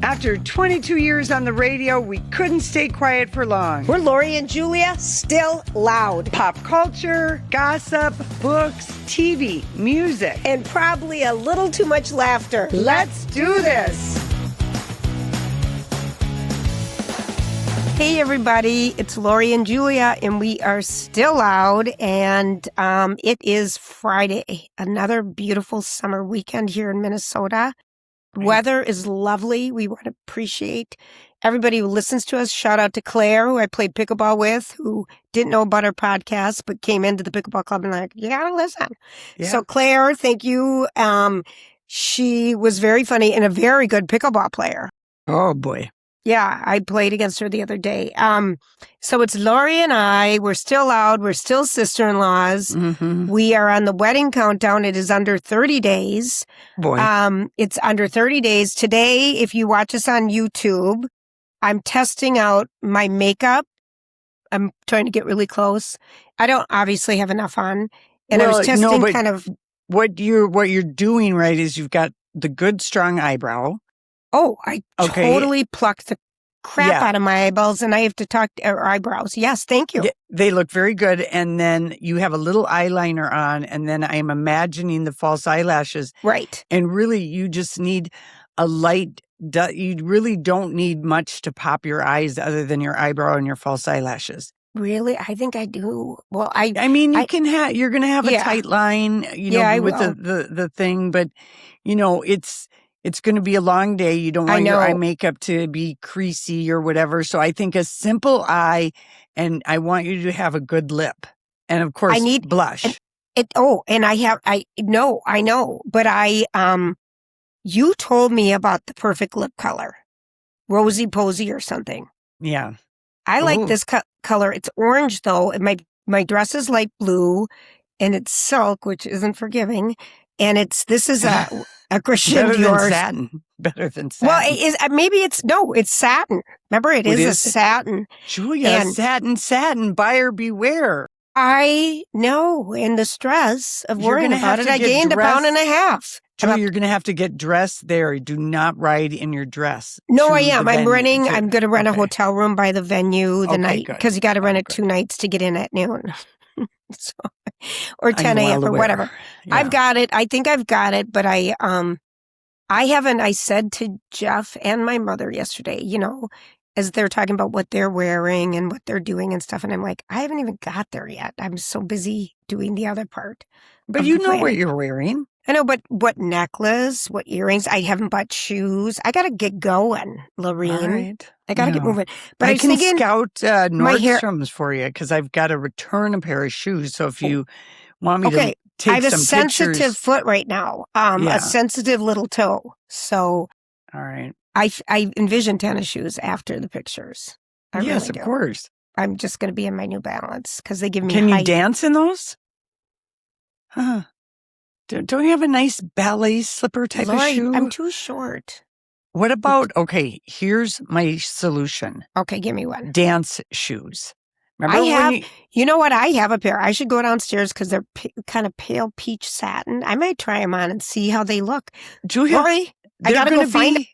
After 22 years on the radio, we couldn't stay quiet for long. We're Lori and Julia, still loud. Pop culture, gossip, books, TV, music. And probably a little too much laughter. Let's do this. Hey everybody, it's Lori and Julia, and we are still loud, and it is Friday, another beautiful summer weekend here in Minnesota. Weather is lovely. We want to appreciate everybody who listens to us. Shout out to Claire, who I played pickleball with, who didn't know about our podcast, but came into the pickleball club and like, you got to listen. Yeah. So Claire, thank you. She was very funny and a very good pickleball player. Oh boy. Yeah, I played against her the other day. So it's Lori and I. We're still loud. We're still sister-in-laws. Mm-hmm. We are on the wedding countdown. It is under 30 days. Boy. It's under 30 days. Today, if you watch us on YouTube, I'm testing out my makeup. I'm trying to get really close. I don't obviously have enough on. And I was testing kind of... What you're doing right is you've got the good, strong eyebrow. Oh, I totally plucked the crap out of my eyeballs, and I have to talk to our eyebrows. Yes, thank you. Yeah, they look very good. And then you have a little eyeliner on, and then I am imagining the false eyelashes. Right. And really, you just need a light. You really don't need much to pop your eyes other than your eyebrow and your false eyelashes. Really? I think I do. Well, I mean, you're going to have a tight line, with the thing, but, it's going to be a long day. You don't want your eye makeup to be creasy or whatever. So I think a simple eye, and I want you to have a good lip. And of course, I need blush. I know. But you told me about the perfect lip color. Rosy Posy or something. Yeah. I like this color. It's orange though. And my dress is light blue and it's silk, which isn't forgiving. And this is a Christian Dior. Better than satin. Well, it's satin. Remember, it is a satin. Julia, satin, buyer beware. I know. And the stress of worrying about it, I gained 1.5 pounds. Julia, you're going to have to get dressed there. Do not ride in your dress. No, I am. I'm going to rent a hotel room by the venue the night, because you got to rent it 2 nights to get in at noon. Or 10 a.m. or whatever. Yeah. I've got it. I think I've got it, but I haven't. I said to Jeff and my mother yesterday, as they're talking about what they're wearing and what they're doing and stuff. And I'm like, I haven't even got there yet. I'm so busy doing the other part. But you know what you're wearing. I know, but what necklace, what earrings? I haven't bought shoes. I got to get going, Lorene. All right. I got to get moving. But I can scout Nordstrom's for you, because I've got to return a pair of shoes. So if you want me to take some pictures. I have a sensitive foot right now, a sensitive little toe. So all right. I envision tennis shoes after the pictures. Yes, of course. I'm just going to be in my New Balance because they give me Can you dance in those? Huh. Don't you have a nice ballet slipper type of shoe? I'm too short. What about, here's my solution. Okay, give me one. Dance shoes. Remember you know what? I have a pair. I should go downstairs because they're kind of pale peach satin. I might try them on and see how they look. Julia, Lori, I got to go find them.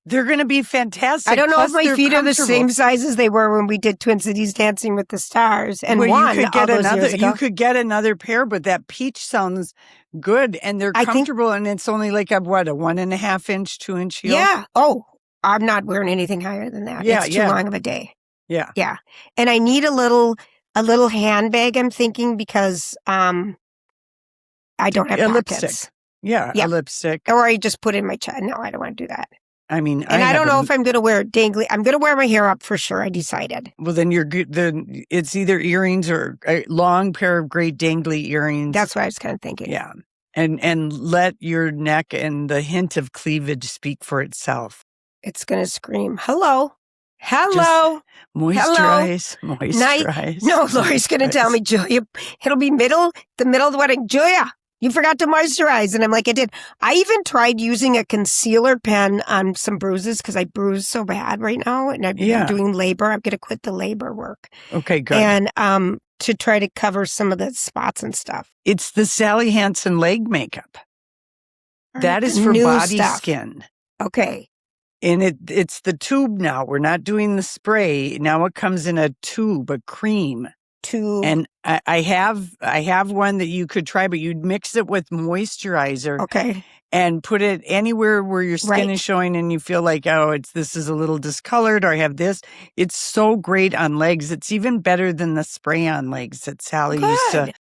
They're going to be fantastic. I don't know if my feet are the same size as they were when we did Twin Cities Dancing with the Stars. And you could get another pair, but that peach sounds good and they're comfortable, and it's only like a 1.5 inch, 2 inch heel. Yeah. Oh, I'm not wearing anything higher than that. Yeah, it's too long of a day. Yeah. Yeah. And I need a little handbag, I'm thinking, because I don't have pockets. Lipstick. Yeah, a lipstick. Or I just put it in my chest. No, I don't want to do that. I mean, I don't know if I'm going to wear dangly. I'm going to wear my hair up for sure. I decided. Well, then it's either earrings or a long pair of great dangly earrings. That's what I was kind of thinking. Yeah. And let your neck and the hint of cleavage speak for itself. It's going to scream, hello. Hello. Just moisturize. Moisturize. No, Lori's going to tell me, Julia, it'll be the middle of the wedding. Julia, you forgot to moisturize. And I'm like, I did. I even tried using a concealer pen on some bruises because I bruise so bad right now. And I'm doing labor. I'm going to quit the labor work. Okay, good. And to try to cover some of the spots and stuff. It's the Sally Hansen leg makeup. That is for body skin. Okay. And it's the tube now. We're not doing the spray. Now it comes in a tube, a cream. And I have one that you could try, but you'd mix it with moisturizer. Okay. And put it anywhere where your skin is showing and you feel like, oh, this is a little discolored, or I have this. It's so great on legs. It's even better than the spray on legs that Sally used to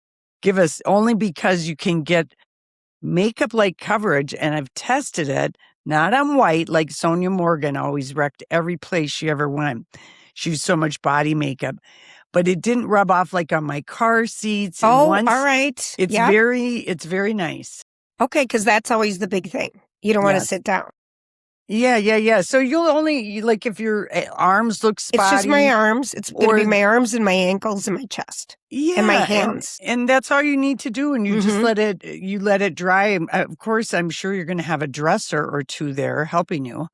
give us, only because you can get makeup-like coverage. And I've tested it, not on white, like Sonia Morgan always wrecked every place she ever went. She used so much body makeup. But it didn't rub off like on my car seats. All right. It's very nice. Okay, because that's always the big thing. You don't want to sit down. Yeah. So you'll only, like, if your arms look spotty. It's just my arms. It's going to be my arms and my ankles and my chest. Yeah. And my hands. And that's all you need to do. And you just let it dry. Of course, I'm sure you're going to have a dresser or two there helping you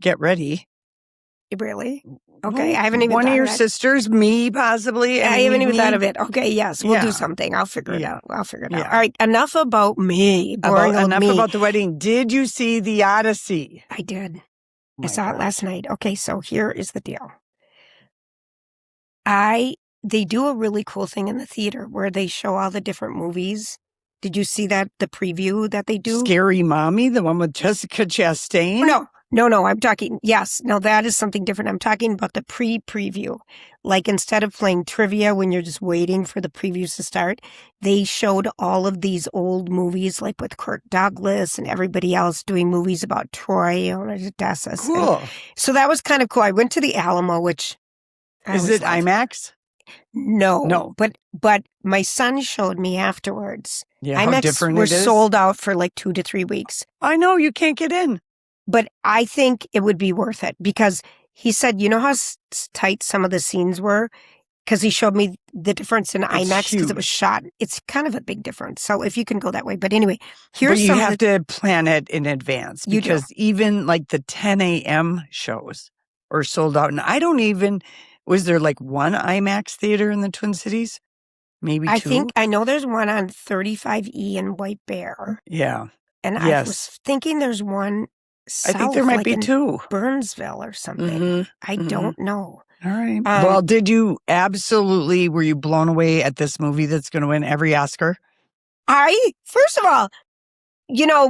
get ready. Really? Okay, I haven't even one thought of your of that. sisters, me possibly. I haven't even thought of it. Okay, yes, we'll do something. I'll figure it out. All right, enough about me. Enough about the wedding. Did you see the Odyssey? I did. I saw it last night. Okay, so here is the deal. They do a really cool thing in the theater where they show all the different movies. Did you see that, the preview that they do? Scary Mommy, the one with Jessica Chastain? No, I'm talking, yes. No, that is something different. I'm talking about the preview. Like, instead of playing trivia when you're just waiting for the previews to start, they showed all of these old movies, like with Kirk Douglas and everybody else doing movies about Troy and Odessa. Cool. So that was kind of cool. I went to the Alamo, which... Is it IMAX? No. But my son showed me afterwards. Yeah, how different were it is? Sold out for like 2 to 3 weeks. I know, you can't get in. But I think it would be worth it because he said, you know how tight some of the scenes were? Because he showed me the difference in IMAX because it was shot. It's kind of a big difference. So if you can go that way. But anyway, you have to plan it in advance because even like the 10 a.m. shows are sold out. And was there like one IMAX theater in the Twin Cities? Maybe two? I know there's one on 35E in White Bear. Yeah. And I was thinking there's one south, I think there might be two. Burnsville or something. I don't know. All right. Well, were you blown away at this movie that's going to win every Oscar? First of all,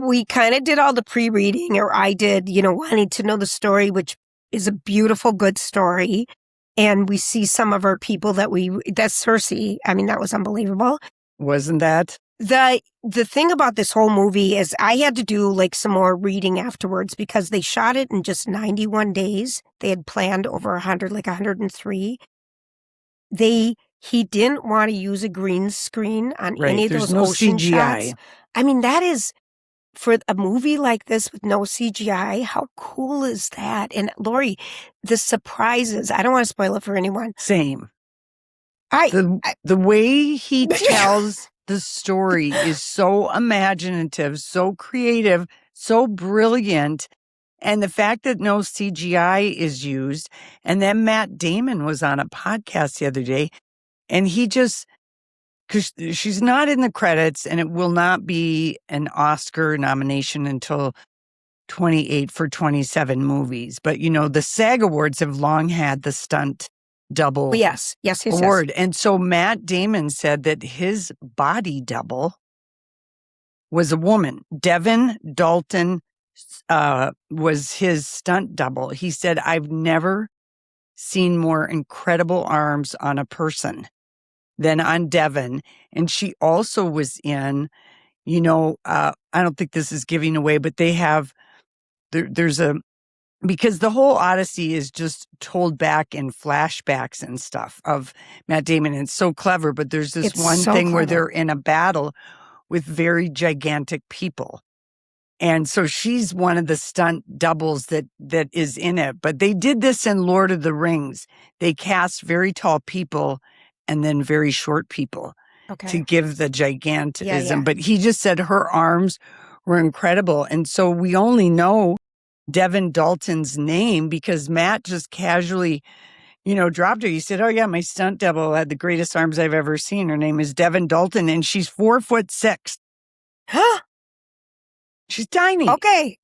we kind of did all the pre-reading, or I did, wanting to know the story, which is a beautiful, good story. And we see some of our people that's Cersei. I mean, that was unbelievable. Wasn't that? The thing about this whole movie is I had to do like some more reading afterwards because they shot it in just 91 days. They had planned over 100, like 103. He didn't want to use a green screen on any of those ocean shots. I mean, that is, for a movie like this with no CGI, how cool is that? And Lori, the surprises, I don't want to spoil it for anyone. Same. The way he tells the story is so imaginative, so creative, so brilliant. And the fact that no CGI is used. And then Matt Damon was on a podcast the other day, and he just, because she's not in the credits, and it will not be an Oscar nomination until 28 for 27 movies. But, the SAG Awards have long had the stunt double yes, award. And so Matt Damon said that his body double was a woman. Devin Dalton was his stunt double. He said, I've never seen more incredible arms on a person than on Devin. And she also was in, I don't think this is giving away, but they have, because the whole Odyssey is just told back in flashbacks and stuff of Matt Damon. And it's so clever, but there's this thing where they're in a battle with very gigantic people. And so she's one of the stunt doubles that is in it. But they did this in Lord of the Rings. They cast very tall people and then very short people to give the gigantism. Yeah. But he just said her arms were incredible. And so we only know Devin Dalton's name because Matt just casually, dropped her. He said, oh yeah, my stunt double had the greatest arms I've ever seen. Her name is Devin Dalton and she's 4'6". She's tiny. Okay.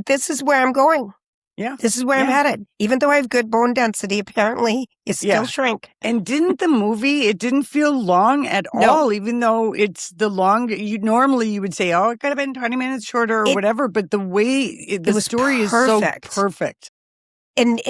This is where I'm going. Yeah. This is where I'm headed. Even though I have good bone density, apparently, it still shrink. And didn't the movie, it didn't feel long at all, even though it's the long, normally you would say, oh, it could have been 20 minutes shorter or whatever, but the way the story is so perfect. And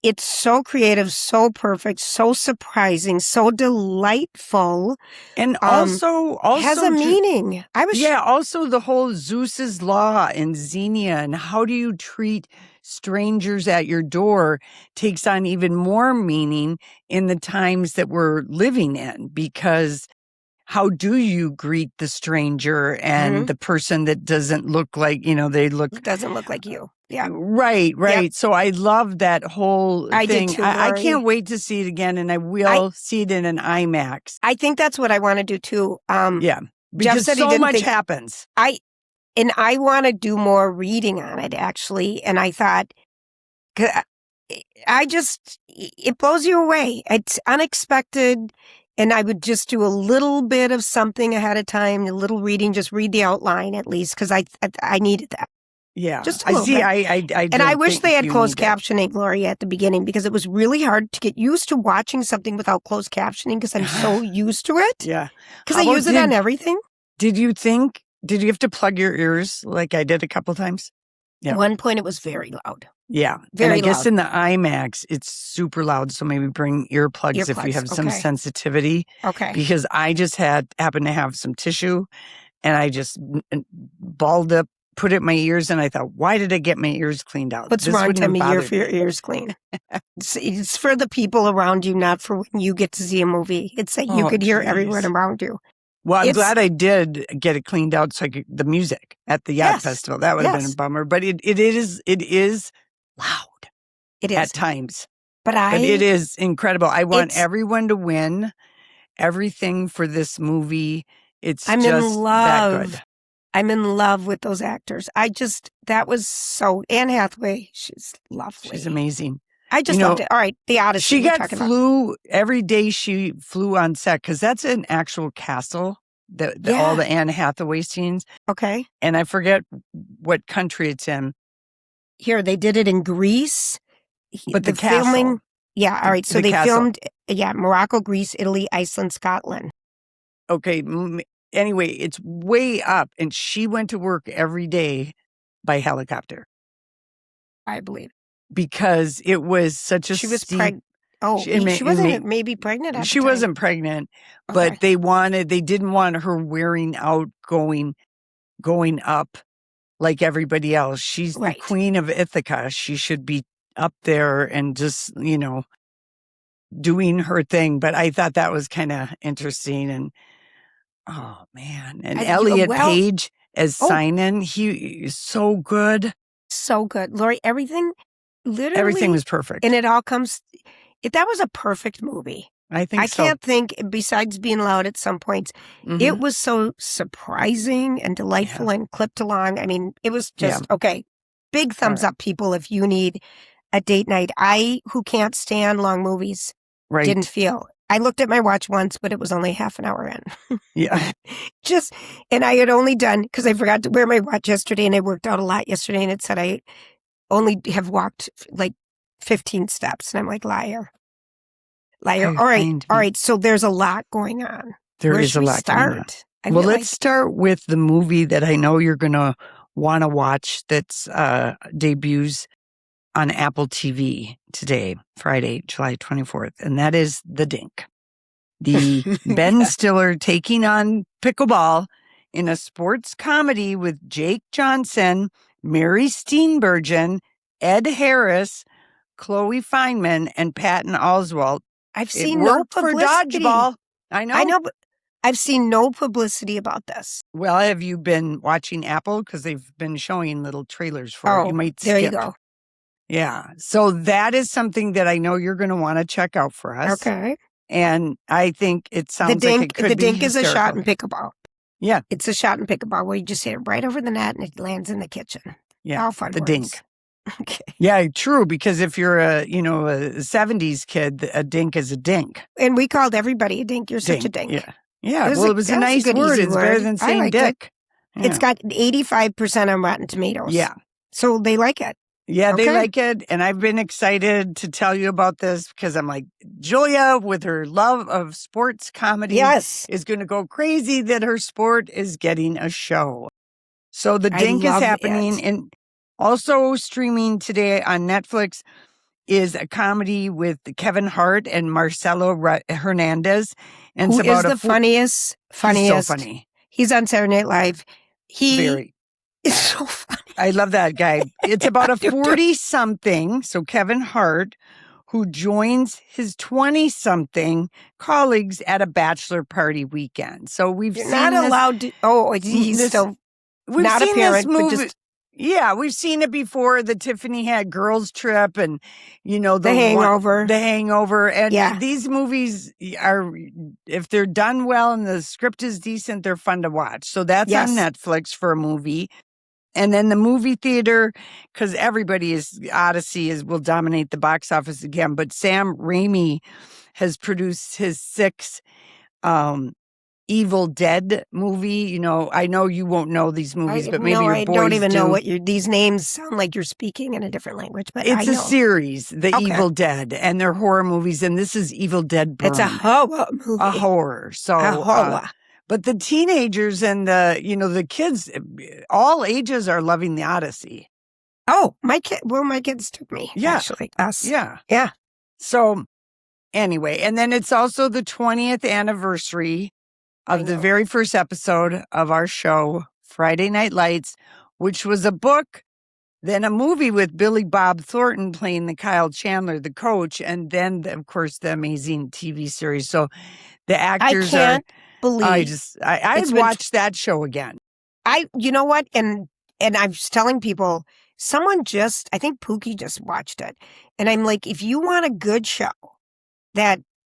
it's so creative, so perfect, so surprising, so delightful. And also has a meaning. Also the whole Zeus's law and Xenia and how do you treat strangers at your door takes on even more meaning in the times that we're living in, because how do you greet the stranger and the person that doesn't look like, doesn't look like you. Yeah. Right. Yep. So I love that whole thing. I did too, I can't wait to see it again, and I will see it in an IMAX. I think that's what I want to do too. Because so much happens. I want to do more reading on it, actually. And I thought, it blows you away. It's unexpected. And I would just do a little bit of something ahead of time, a little reading, just read the outline at least, because I needed that. Yeah. Just a little bit. And I wish they had closed captioning, Lori, at the beginning, because it was really hard to get used to watching something without closed captioning, because I'm so used to it. Yeah. Because I use it on everything. Did you have to plug your ears like I did a couple times? Yeah. At one point, it was very loud. Yeah. Very and I guess loud. in the IMAX, it's super loud. So maybe bring earplugs if you have some sensitivity. Okay. Because I just happened to have some tissue and I just balled up, put it in my ears, and I thought, why did I get my ears cleaned out? What's wrong time of year for your ears clean? It's for the people around you, not for when you get to see a movie. It's that you could hear everyone around you. Well, I'm glad I did get it cleaned out so I could, the music at the Yacht Festival. That would have been a bummer. But it is loud. It is. At times. But it is incredible. I want everyone to win everything for this movie. I'm just in love. That good. I'm in love with those actors. That was so, Anne Hathaway, she's lovely. She's amazing. I just loved it. All right, the Odyssey. She flew every day. She flew on set because that's an actual castle. All the Anne Hathaway scenes. Okay, and I forget what country it's in. Here they did it in Greece, but the castle. Filming. Yeah, all right. So they filmed. Yeah, Morocco, Greece, Italy, Iceland, Scotland. Okay. Anyway, it's way up, and she went to work every day by helicopter. I believe. Because it was such a she was pregnant. Oh, she wasn't maybe pregnant at the time. Wasn't pregnant, but they didn't want her wearing out going up like everybody else. She's the queen of Ithaca. She should be up there and just, doing her thing. But I thought that was kind of interesting. And oh man. And Elliot Page as Sinan, he is so good. So good. Lori, everything was perfect. And it all comes, that was a perfect movie. I think so. I can't think, besides being loud at some points, it was so surprising and delightful and clipped along. I mean, it was just, big thumbs up, people, if you need a date night. Who can't stand long movies, didn't feel. I looked at my watch once, but it was only half an hour in. Yeah. And I had only done, because I forgot to wear my watch yesterday, and I worked out a lot yesterday, and it said I only have walked like 15 steps. And I'm like, liar. All right. So there's a lot going on. There is a lot going on. Well, let's start with the movie that I know you're going to want to watch that's debuts on Apple TV today, Friday, July 24th. And that is The Dink. The Ben Stiller taking on Pickleball in a sports comedy with Jake Johnson, Mary Steenburgen, Ed Harris, Chloe Fineman, and Patton Oswalt. I've seen no publicity. For Dodgeball. I know, but I've seen no publicity about this. Well, have you been watching Apple? Because they've been showing little trailers for it. You might skip. There you go. Yeah. So that is something that I know you're going to want to check out for us. Okay. And I think it sounds like it could be The Dink hysterical. is a shot in pickleball. Yeah. It's a shot in pickleball where you just hit it right over the net and it lands in the kitchen. Yeah. All fun The words. Dink. Okay. Yeah, true. Because if you're a 70s kid, a dink is a dink. And we called everybody a dink. You're such a dink. Yeah. Yeah. It was a nice word. It's better than saying dick. Yeah. It's got 85% on Rotten Tomatoes. Yeah. So they like it. Yeah, they like it. And I've been excited to tell you about this because I'm like, Julia, with her love of sports comedy, is going to go crazy that her sport is getting a show. So the Dink is happening. And also streaming today on Netflix is a comedy with Kevin Hart and Marcelo Hernandez. And Who it's about is the funniest? He's so funny. He's on Saturday Night Live. It's so funny. I love that guy. It's about a 40-something, so Kevin Hart, who joins his 20-something colleagues at a bachelor party weekend. So we've You're seen not this, allowed to. Oh, he's still we've not seen a parent, this movie. but just. Yeah, we've seen it before. The Tiffany had girls trip and, the Hangover. The Hangover. And these movies are, if they're done well and the script is decent, they're fun to watch. So that's on Netflix for a movie. And then the movie theater, because Odyssey will dominate the box office again. But Sam Raimi has produced his 6th Evil Dead movie. I know you won't know these movies, but maybe your boys do. I don't even know what these names sound like you're speaking in a different language, but it's a series, The Evil Dead, and they're horror movies, and this is Evil Dead Burned. It's a horror movie. A horror. So, but the teenagers and the kids, all ages are loving the Odyssey. Oh, my kids took me. Yeah. Actually, us. Yeah. Yeah. So anyway, and then it's also the 20th anniversary of the very first episode of our show, Friday Night Lights, which was a book, then a movie with Billy Bob Thornton playing the Kyle Chandler, the coach, and then, of course, the amazing TV series. So the actors I watched that show again. You know what? And I was telling people, I think Pookie just watched it. And I'm like, if you want a good show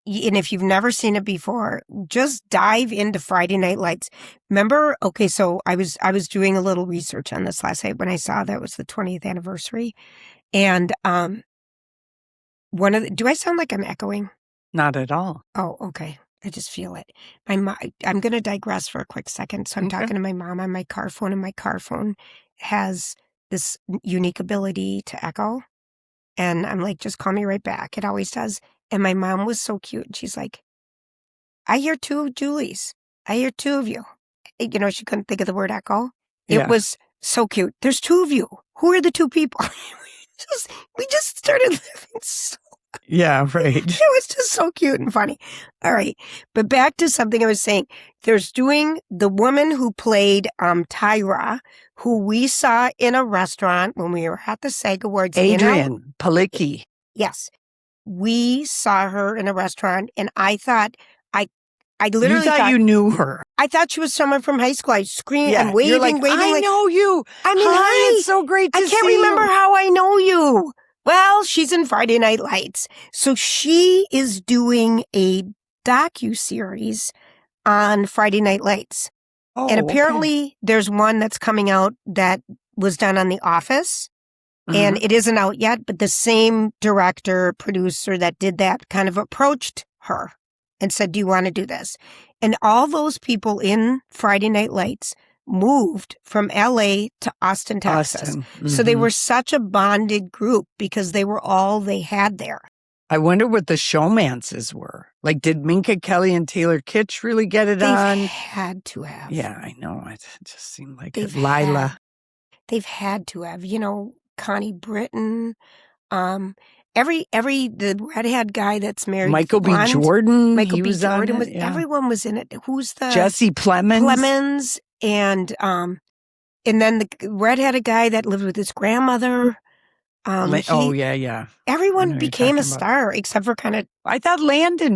and if you've never seen it before, just dive into Friday Night Lights. Remember? Okay, so I was doing a little research on this last night when I saw that it was the 20th anniversary. And do I sound like I'm echoing? Not at all. Oh, okay. I just feel it. I'm going to digress for a quick second. So I'm talking to my mom on my car phone, and my car phone has this unique ability to echo. And I'm like, just call me right back. It always does. And my mom was so cute. She's like, I hear 2 Julies. I hear 2 of you. She couldn't think of the word echo. It was so cute. There's 2 of you. Who are the 2 people? we just started living so. Yeah, right. It was just so cute and funny. All right. But back to something I was saying. There's doing the woman who played Tyra, who we saw in a restaurant when we were at the SAG Awards. Adrian Palicki. Yes. We saw her in a restaurant, and I thought, I literally thought you knew her. I thought she was someone from high school. I screamed and waving, You're like, waving. I know you. I mean, hi, it's so great to see you. I can't remember how I know you. Well, she's in Friday Night Lights. So she is doing a docuseries on Friday Night Lights. Oh, and apparently there's one that's coming out that was done on The Office. And it isn't out yet, but the same director, producer that did that kind of approached her and said, do you want to do this? And all those people in Friday Night Lights moved from LA to Austin, Texas. So they were such a bonded group because they were all they had there. I wonder what the showmances were. Like, did Minka Kelly and Taylor Kitsch really get it on? They've had to have. Yeah, I know. It just seemed like Lila. They've had to have, Connie Britton, the redhead guy that's married. Michael B. Jordan. Michael B. Was Jordan on it, everyone was in it. Who's the Jesse Plemons and then the redheaded guy that lived with his grandmother. Yeah. Everyone became a star except for kind of. I thought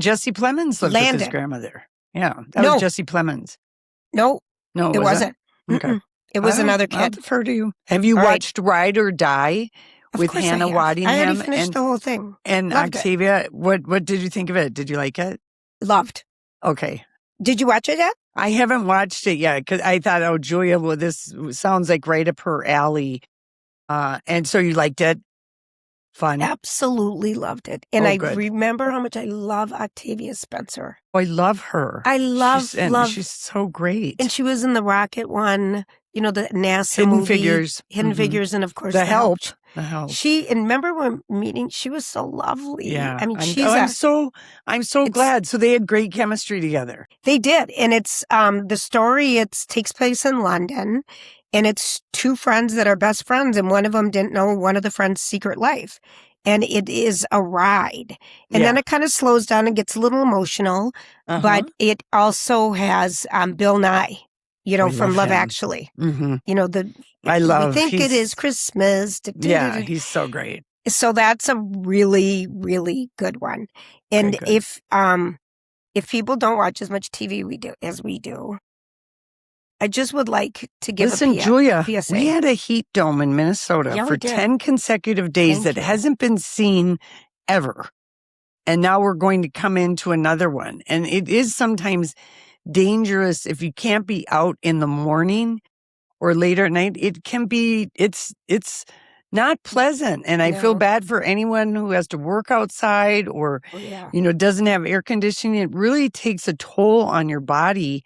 Jesse Plemons lived with his grandmother. Yeah, that was Jesse Plemons. No, it wasn't. Okay. It was another kid. I'll defer to you. Have you watched Ride or Die with Hannah Waddingham? I already finished the whole thing. And Loved Octavia, what did you think of it? Did you like it? Loved. Okay. Did you watch it yet? I haven't watched it yet because I thought, Julia, well, this sounds like right up her alley. And so you liked it? Fun? Absolutely loved it. And I remember how much I love Octavia Spencer. Oh, I love her. I love. She's so great. And she was in the Rocket one, you know, the NASA Hidden movie. Figures. Hidden Figures, and of course The Help. The Help. And remember when meeting, she was so lovely. Yeah. I mean, I'm so glad. So they had great chemistry together. They did. And it's, the story, takes place in London, and it's two friends that are best friends, and one of them didn't know one of the friends' secret life. And it is a ride. And then it kind of slows down and gets a little emotional, but it also has, Bill Nye. You know, from Love Actually. Mm-hmm. You know, we think it is Christmas. Yeah, he's so great. So that's a really, really good one. And if people don't watch as much TV as we do, I just would like to give Julia, PSA. We had a heat dome in Minnesota for 10 consecutive days hasn't been seen ever. And now we're going to come into another one. And it is sometimes dangerous if you can't be out in the morning or later at night. It can be, it's not pleasant. And I feel bad for anyone who has to work outside or, doesn't have air conditioning. It really takes a toll on your body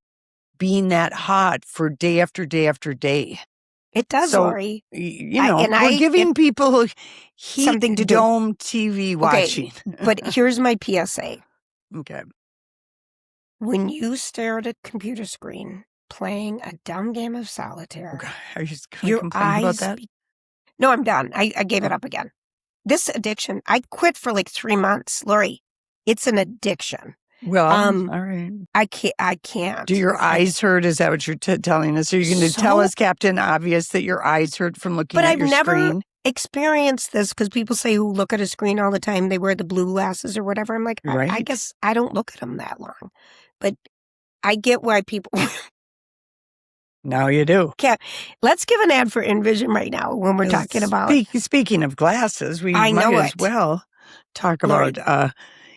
being that hot for day after day after day. It does, Lori. We're giving people heat something to dome TV watching. But here's my PSA. Okay. When you stare at a computer screen playing a dumb game of solitaire, are you going to complain about that? No, I'm done. I gave it up again. This addiction, I quit for like 3 months. Lori, it's an addiction. Well, all right. I can't. Do your eyes hurt? Is that what you're telling us? Are you going to tell us, Captain Obvious, that your eyes hurt from looking at your screen? But I've never experienced this, because people say who look at a screen all the time, they wear the blue glasses or whatever. I'm like, I guess I don't look at them that long. But I get why people... Now you do. Let's give an ad for Envision right now when we're talking about... Speaking of glasses, we might as well talk about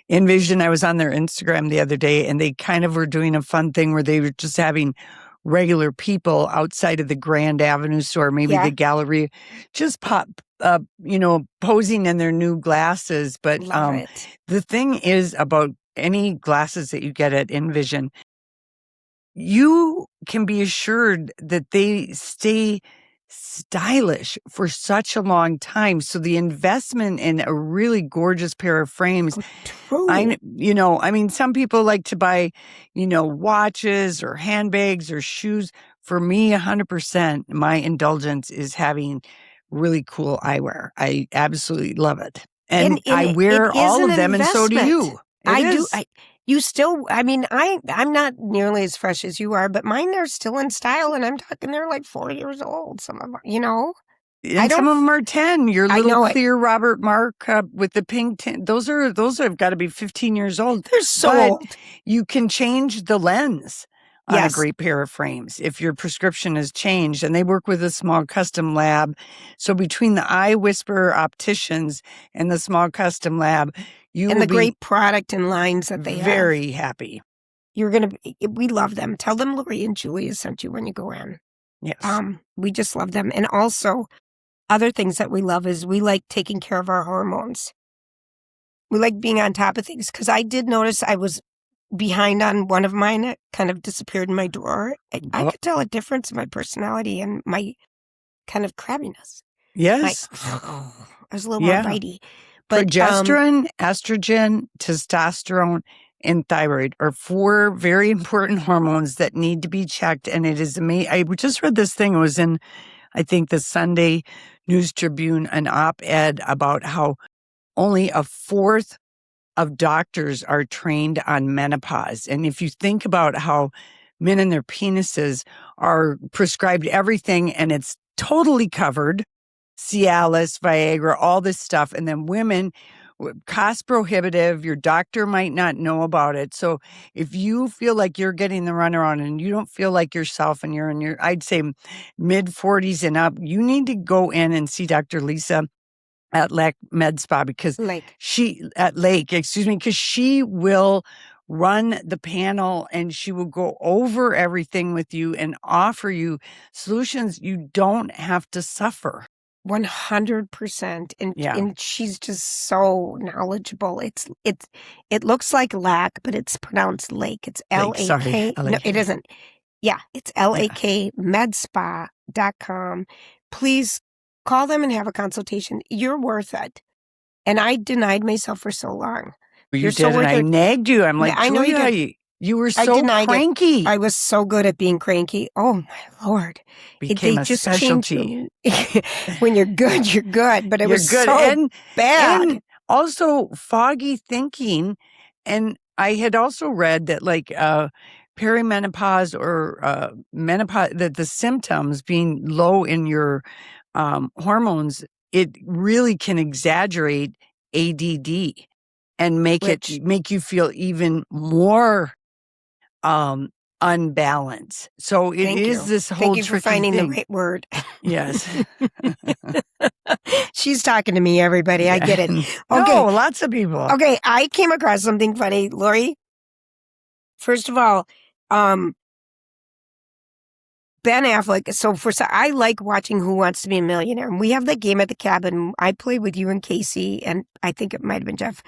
Envision. I was on their Instagram the other day, and they kind of were doing a fun thing where they were just having regular people outside of the Grand Avenue store, maybe the gallery, just pop up, posing in their new glasses. But the thing is about any glasses that you get at Envision, you can be assured that they stay stylish for such a long time. So the investment in a really gorgeous pair of frames, some people like to buy, watches or handbags or shoes. For me, 100%, my indulgence is having really cool eyewear. I absolutely love it. And I wear all of them, and so do you. You still, I'm not nearly as fresh as you are, but mine are still in style, and I'm talking they're like 4 years old, some of them, And some of them are 10. Your little clear Robert Mark with the pink tint, those have got to be 15 years old. They're so old. You can change the lens on a great pair of frames if your prescription has changed, and they work with a small custom lab. So between the Eye Whisperer opticians and the small custom lab, and the great product and lines that they have. Very happy. We love them. Tell them Lori and Julia sent you when you go in. Yes. We just love them. And also, other things that we love is we like taking care of our hormones. We like being on top of things. Because I did notice I was behind on one of mine. It kind of disappeared in my drawer. I could tell a difference in my personality and my kind of crabbiness. Yes. I was a little more bitey. But progesterone, estrogen, testosterone, and thyroid are 4 very important hormones that need to be checked. And it is amazing. I just read this thing. It was in, I think, the Sunday News Tribune, an op-ed about how only a fourth of doctors are trained on menopause. And if you think about how men and their penises are prescribed everything, and it's totally covered, Cialis, Viagra, all this stuff. And then women, cost prohibitive, your doctor might not know about it. So if you feel like you're getting the runaround and you don't feel like yourself and you're in your, I'd say, mid-40s and up, you need to go in and see Dr. Lisa at Lake Med Spa, because she will run the panel and she will go over everything with you and offer you solutions. You don't have to suffer. 100%. And she's just so knowledgeable. It looks like lack, but it's pronounced lake. It's L-A-K. No, it isn't. Yeah, it's L-A-K, medspa.com. Please call them and have a consultation. You're worth it. And I denied myself for so long. You did, and I nagged you. I'm like, I know you did. You were so cranky. I was so good at being cranky. Oh, my Lord. Became a specialty. When you're good, you're good. But it was good. So bad. And also foggy thinking. And I had also read that like perimenopause or menopause, that the symptoms being low in your hormones, it really can exaggerate ADD and make you feel even more unbalanced. So it is this whole Thank you for finding thing. The right word. Yes. She's talking to me, everybody. I get it. Okay. No, lots of people. Okay, I came across something funny, Lori. First of all, Ben Affleck. So I like watching Who Wants to Be a Millionaire. And we have that game at the cabin. I played with you and Casey, and I think it might have been Jeff.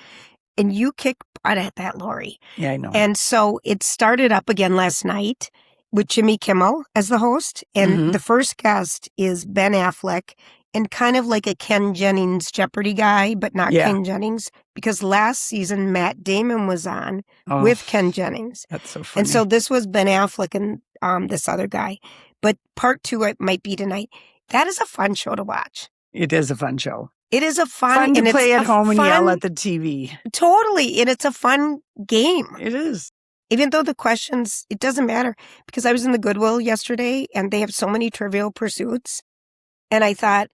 And you kick butt at that, Lori. Yeah, I know. And so it started up again last night with Jimmy Kimmel as the host. And the first guest is Ben Affleck, and kind of like a Ken Jennings Jeopardy guy, but not Ken Jennings. Because last season, Matt Damon was on with Ken Jennings. That's so funny. And so this was Ben Affleck and this other guy. But part 2, it might be tonight. That is a fun show to watch. It is a fun show. It is a fun to play at home and yell at the TV. Totally. And it's a fun game. It is. Even though the questions, it doesn't matter. Because I was in the Goodwill yesterday and they have so many Trivial Pursuits. And I thought,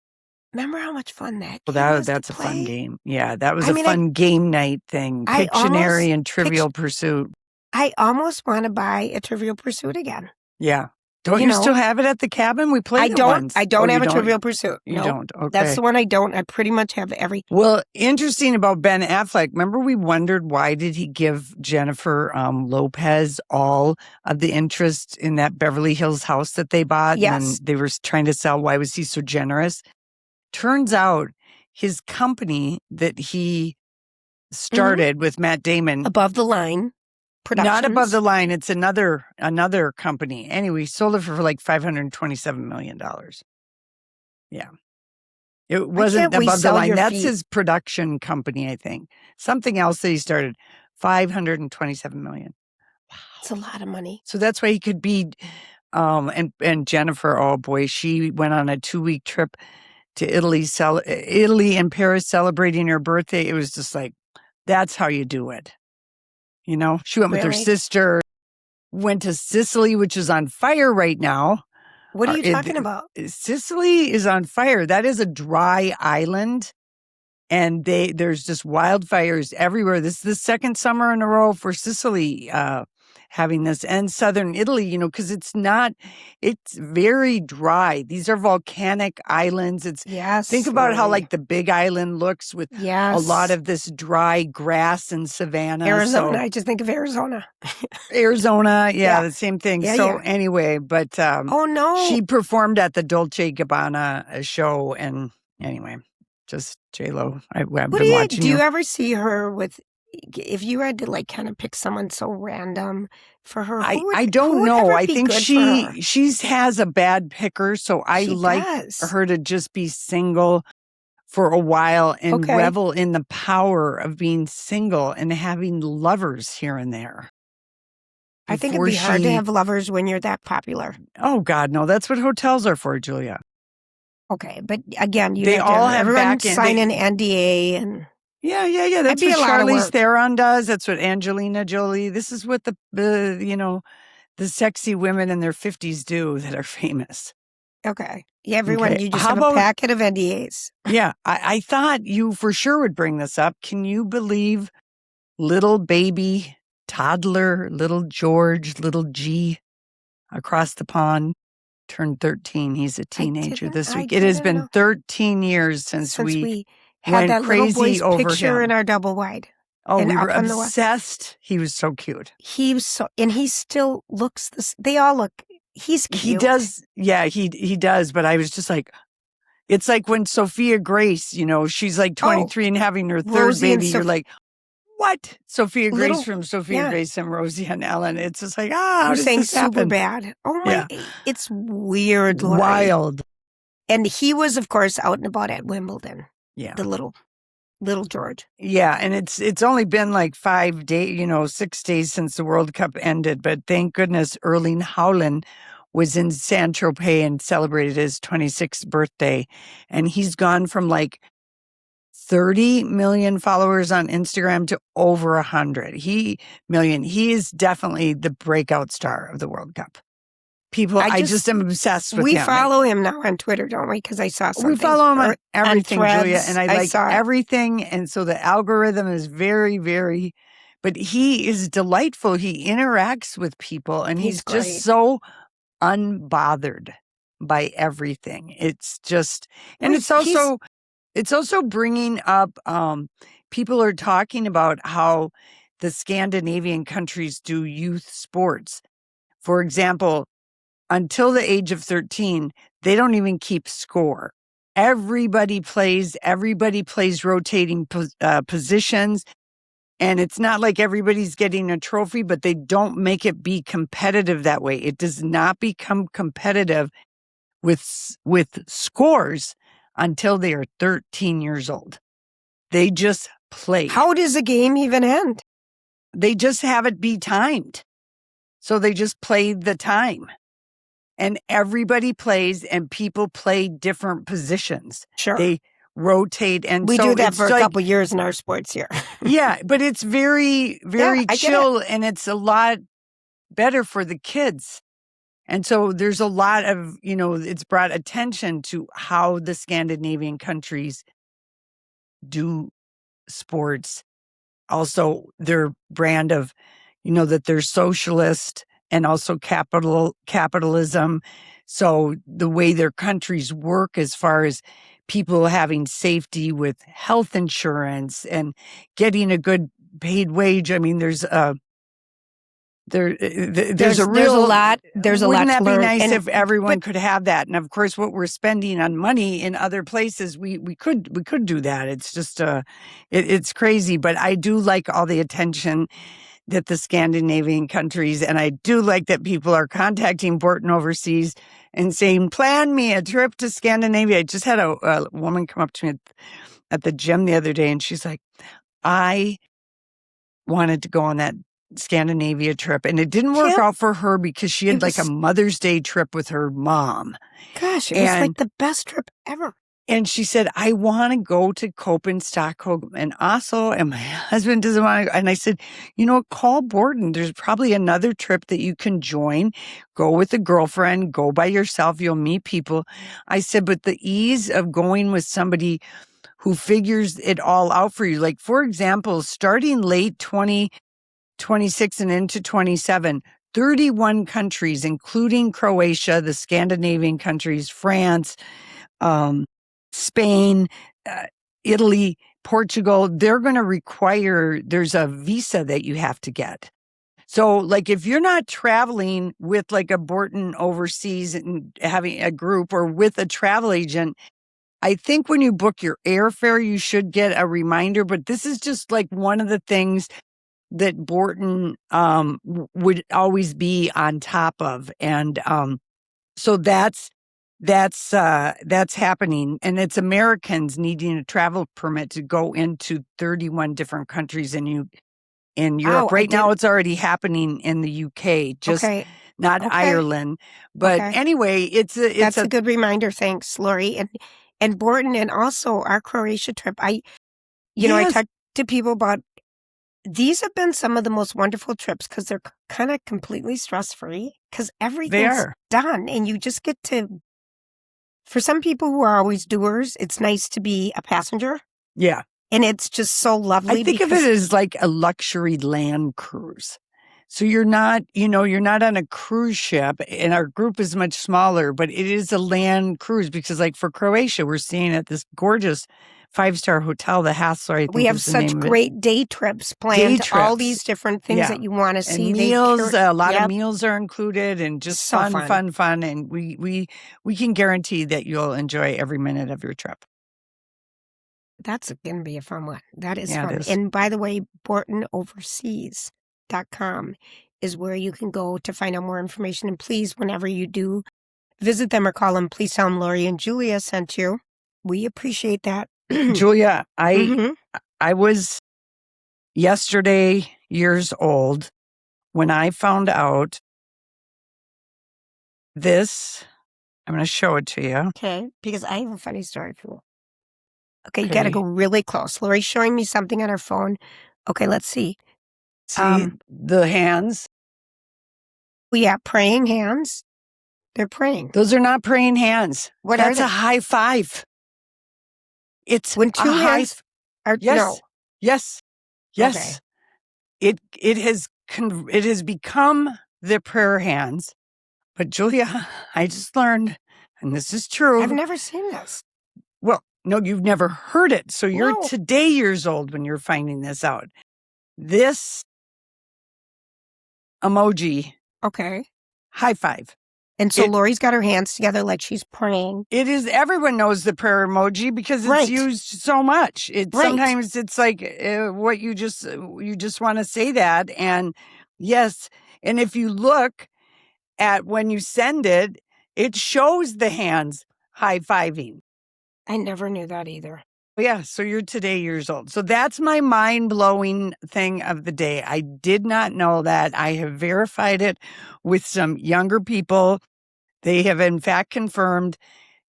remember how much fun that game was that's to a play? fun game. Yeah, that was a fun game night thing. Pictionary and Trivial Pursuit. I almost want to buy a Trivial Pursuit again. Yeah. Don't you still have it at the cabin? We played it once. I don't have a Trivial Pursuit. You don't? Okay. That's the one I don't. I pretty much have every... Well, interesting about Ben Affleck. Remember we wondered why did he give Jennifer Lopez all of the interest in that Beverly Hills house that they bought? Yes. And they were trying to sell. Why was he so generous? Turns out his company that he started with Matt Damon... Above the Line. Productions. Not Above the Line. It's another company. Anyway, he sold it for like $527 million. Yeah. It wasn't Above the Line. That's his production company, I think. Something else that he started. $527 million. Wow. That's a lot of money. So that's why he could be, and Jennifer, oh boy, she went on a 2-week trip to Italy and Paris celebrating her birthday. It was just like, that's how you do it. You know, she went with her sister, went to Sicily, which is on fire right now. What are you talking about? Sicily is on fire. That is a dry island. And there's just wildfires everywhere. This is the second summer in a row for Sicily having this, and southern Italy, because it's very dry. These are volcanic islands. Think about how like the Big Island looks with a lot of this dry grass and savanna. Arizona, I just think of Arizona. Arizona, the same thing. Anyway, but oh no, she performed at the Dolce Gabbana show, and anyway, just J-Lo. I've been watching. Do you ever see her with? If you had to like kind of pick someone so random for her, I don't know. I think she has a bad picker, so I like her to just be single for a while and revel in the power of being single and having lovers here and there. I think it'd be hard to have lovers when you're that popular. Oh God, no! That's what hotels are for, Julia. Okay, but again, they all have everyone sign an NDA and. Yeah. That's what Charlize Theron does. That's what Angelina Jolie. This is what the sexy women in their 50s do that are famous. Okay. Yeah, everyone, you just have a packet of NDAs. Yeah. I thought you for sure would bring this up. Can you believe little baby, toddler, little George, little G across the pond turned 13. He's a teenager this week. It has been 13 years since we had that little boy's over picture him. in our double wide. Oh, we were obsessed. He was so cute. He was so, and he still looks this. They all look. He's cute. He does. Yeah, he does. But I was just like, It's like when Sophia Grace, she's like 23 and having her third Rosie baby. You're like, what? Sophia Grace from Sophia yeah. Grace and Rosie and Ellen. It's just like, how You're does saying this happen? Super bad. Oh my, it's weird. Wild. And he was, of course, out and about at Wimbledon. Yeah. The little George. Yeah. And it's only been like 5 days, 6 days since the World Cup ended. But thank goodness Erling Haaland was in Saint-Tropez and celebrated his 26th birthday. And he's gone from like 30 million followers on Instagram to over 100 million. He is definitely the breakout star of the World Cup. I just am obsessed with him. We follow him now on Twitter, don't we? Because I saw something. We follow him on everything, Threads, Julia, and I like everything. And so the algorithm is very, very, but he is delightful. He interacts with people and he's just so unbothered by everything. It's just, and it's also bringing up, people are talking about how the Scandinavian countries do youth sports. For example, until the age of 13, they don't even keep score. Everybody plays rotating positions. And it's not like everybody's getting a trophy, but they don't make it be competitive that way. It does not become competitive with scores until they are 13 years old. They just play. How does a game even end? They just have it be timed. So they just play the time. And everybody plays and people play different positions. Sure. They rotate. And we do that for a couple years in our sports here. Yeah, but it's very, very chill and it's a lot better for the kids. And so there's a lot of, it's brought attention to how the Scandinavian countries do sports. Also, their brand of, that they're socialist and also capitalism. So the way their countries work as far as people having safety with health insurance and getting a good paid wage. I mean, there's a lot. Wouldn't that be nice if everyone could have that? And of course, what we're spending on money in other places, we could do that. It's just it's crazy. But I do like all the attention that the Scandinavian countries, and I do like that people are contacting Borton overseas and saying, plan me a trip to Scandinavia. I just had a woman come up to me at the gym the other day, and she's like, I wanted to go on that Scandinavia trip, and it didn't work out for her because she had like a Mother's Day trip with her mom. Gosh, it was like the best trip ever. And she said, I want to go to Copenhagen, Stockholm, and Oslo, and my husband doesn't want to go. And I said, call Borton. There's probably another trip that you can join. Go with a girlfriend, go by yourself, you'll meet people. I said, but the ease of going with somebody who figures it all out for you. Like, for example, starting late 2026 and into 27, 31 countries, including Croatia, the Scandinavian countries, France, Spain, Italy, Portugal, they're going to require, there's a visa that you have to get. So like if you're not traveling with like a Borton overseas and having a group or with a travel agent, I think when you book your airfare, you should get a reminder. But this is just like one of the things that Borton would always be on top of. And so that's happening. And it's Americans needing a travel permit to go into 31 different countries in Europe. Right now, it's already happening in the UK, not Ireland. But anyway, that's a good reminder. Thanks, Lori. And Borton, and also our Croatia trip. I talked to people about, these have been some of the most wonderful trips because they're kind of completely stress-free because everything's done and you just get to, for some people who are always doers, it's nice to be a passenger. Yeah. And it's just so lovely. I think of it as like a luxury land cruise. So you're not on a cruise ship, and our group is much smaller, but it is a land cruise because like for Croatia, we're staying at this gorgeous 5-star hotel, the Hassler, I think we have is the such name of it. great day trips planned to all these different things that you want to see. And meals, a lot of meals are included, and just so fun. And we can guarantee that you'll enjoy every minute of your trip. That's going to be a fun one. That is fun. And by the way, BortonOverseas.com is where you can go to find out more information. And please, whenever you do visit them or call them, please tell them Lori and Julia sent you. We appreciate that. Julia, I was yesterday years old when I found out this. I'm going to show it to you. Okay, because I have a funny story for you. Okay, you got to go really close. Lori's showing me something on her phone. Okay, let's see. See the hands? Yeah, praying hands. They're praying. Those are not praying hands. What are they? That's a high five. It's when two hands are no. Yes. Okay. It has become the prayer hands. But Julia, I just learned, and this is true. I've never seen this. Well, no, you've never heard it. So you're today years old when you're finding this out. This emoji. Okay. High five. And so Lori's got her hands together like she's praying. It is, everyone knows the prayer emoji because it's used so much. Sometimes it's like what you just want to say that. And yes, and if you look at when you send it, it shows the hands high-fiving. I never knew that either. Yeah, so you're today years old. So that's my mind-blowing thing of the day. I did not know that. I have verified it with some younger people. They have, in fact, confirmed,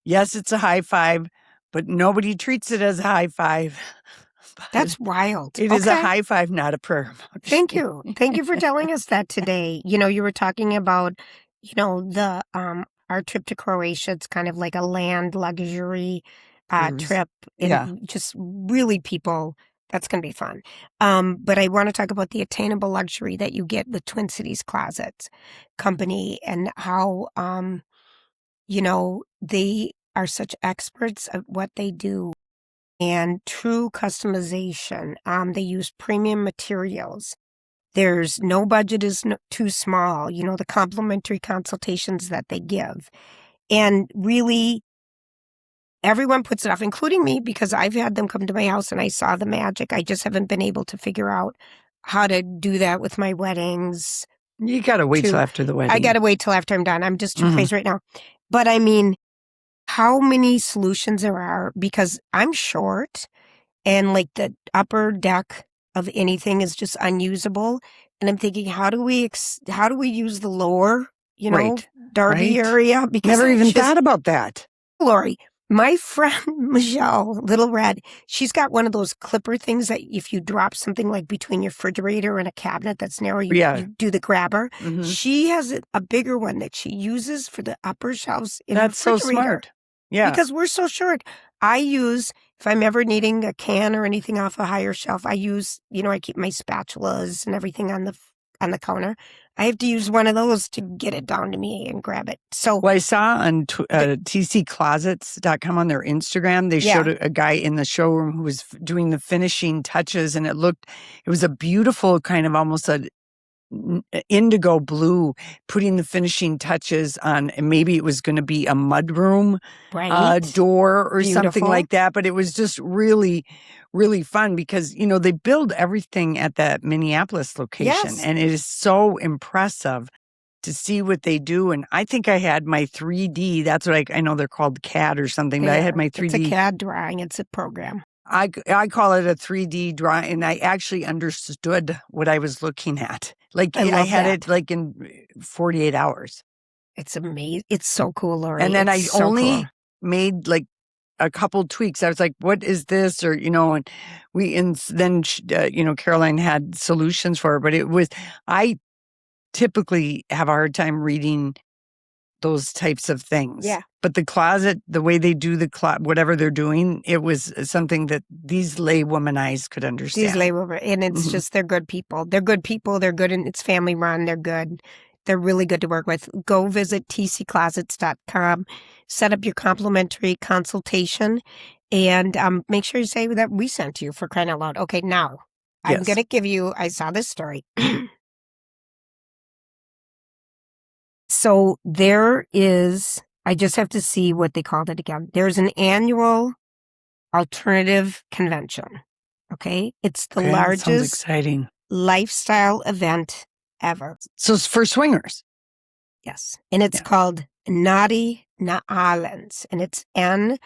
yes, it's a high five, but nobody treats it as a high five. That's wild. It is a high five, not a prayer emoji. Thank you. Thank you for telling us that today. You know, you were talking about, the our trip to Croatia. It's kind of like a land luxury trip. And just really people, that's going to be fun. But I want to talk about the attainable luxury that you get with Twin Cities Closets Company and how, they are such experts at what they do and true customization. They use premium materials. There's no budget is too small, the complimentary consultations that they give. And really, everyone puts it off, including me, because I've had them come to my house and I saw the magic. I just haven't been able to figure out how to do that with my weddings. You got to wait till after the wedding. I got to wait till after I'm done. I'm just too crazy right now. But I mean, how many solutions there are, because I'm short and like the upper deck of anything is just unusable. And I'm thinking, how do we use the lower, Darby area? Because never even thought about that. Lori, my friend Michelle, Little Red, she's got one of those clipper things that if you drop something like between your refrigerator and a cabinet that's narrow, you do the grabber. Mm-hmm. She has a bigger one that she uses for the upper shelves in that's the refrigerator. So smart. Yeah. Because we're so short. I use, if I'm ever needing a can or anything off a higher shelf, I use, I keep my spatulas and everything on the counter. I have to use one of those to get it down to me and grab it. So I saw on tcclosets.com on their Instagram, they showed a guy in the showroom who was doing the finishing touches, and it was a beautiful kind of almost a indigo blue, putting the finishing touches on, and maybe it was going to be a mudroom door or something like that. But it was just really, really fun because, they build everything at that Minneapolis location. Yes. And it is so impressive to see what they do. And I think I had my 3D, that's what I know they're called CAD or something, but I had my 3D. It's a CAD drawing. It's a program. I call it a 3D drawing, and I actually understood what I was looking at. Like I had it like in 48 hours. It's amazing. It's so cool, Lori. And then I only made like a couple tweaks. I was like, what is this? Or, and then Caroline had solutions for it, but I typically have a hard time reading those types of things. Yeah. But the closet, the way they do whatever they're doing, it was something that these laywoman eyes could understand. These laywomen, and it's just, they're good people. They're good people. They're good, and it's family run. They're good. They're really good to work with. Go visit tcclosets.com, set up your complimentary consultation, And make sure you say that we sent you, for crying out loud. Okay, now I'm going to give you, I saw this story. So there is, I just have to see what they called it again. There's an annual alternative convention. Okay. It's the largest exciting lifestyle event ever. So it's for swingers. Yes. And it's called Naughty Naalans. And it's N''AWLINS.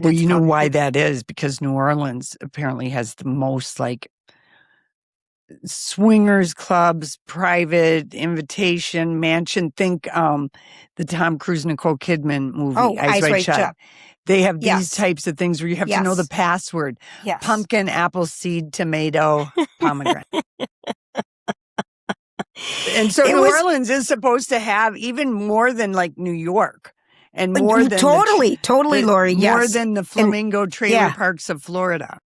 Well, you know why that is? Because New Orleans apparently has the most like swingers clubs, private invitation, mansion. Think the Tom Cruise, Nicole Kidman movie, Eyes Wide Shut. They have these types of things where you have to know the password. Yes. Pumpkin, apple seed, tomato, pomegranate. And so New Orleans is supposed to have even more than like New York. And more than totally, Lori. More than the flamingo trailer parks of Florida.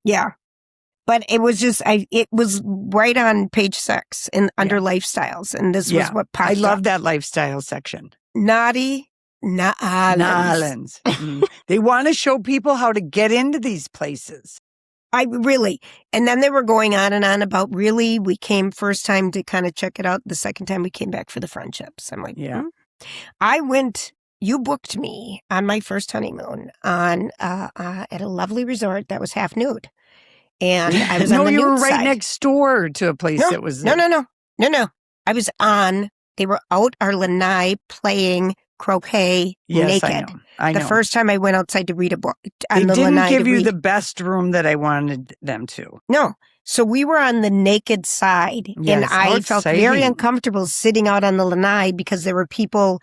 Yeah. But it was just, it was right on page 6 under lifestyles. And this was what popped up. I love that lifestyle section. Naughty Naalans. They want to show people how to get into these places. And then they were going on and on about we came first time to kind of check it out. The second time we came back for the friendships. I'm like, I went, you booked me on my first honeymoon at a lovely resort that was half nude. And I was on the nude side. No, you were right next door to a place that was... No. I was they were out our lanai playing croquet naked. I know. The first time I went outside to read a book. They didn't give you the best room that I wanted them to. No. So we were on the naked side. And I felt very uncomfortable sitting out on the lanai because there were people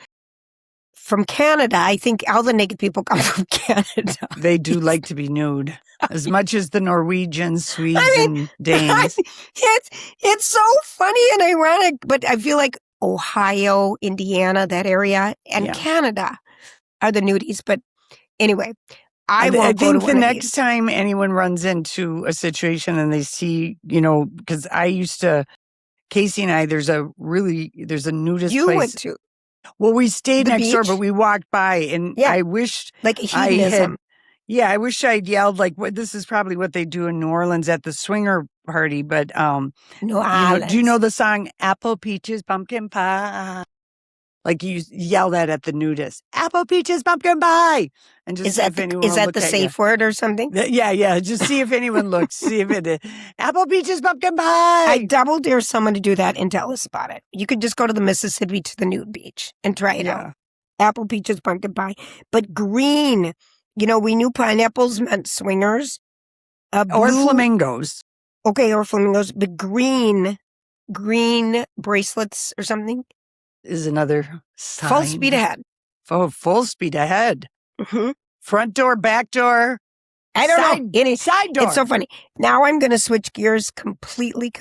from Canada. I think all the naked people come from Canada. They do like to be nude. As much as the Norwegians, Swedes, and Danes. It's so funny and ironic, but I feel like Ohio, Indiana, that area, and Canada are the nudies. But anyway, I think the next time anyone runs into a situation and they see, because I used to, Casey and I, there's a nudist place. You went to. Well, we stayed next door, but we walked by, and I wished like hedonism. I wish I'd yelled like, this is probably what they do in New Orleans at the swinger party, but do you know the song Apple Peaches Pumpkin Pie? Like you yell that at the Nudist. Apple Peaches Pumpkin Pie. And just is that the safe word or something? Yeah. Just see if anyone looks. See if it is. Apple Peaches Pumpkin Pie. I double dare someone to do that and tell us about it. You could just go to the Mississippi to the nude beach and try it out. Apple Peaches Pumpkin Pie. But green... we knew pineapples meant swingers. Or flamingos. Okay, or flamingos. But green bracelets or something. Is another sign. Full speed ahead. Oh, full speed ahead. Mm-hmm. Front door, back door. I don't know. Side door. It's so funny. Now I'm going to switch gears completely.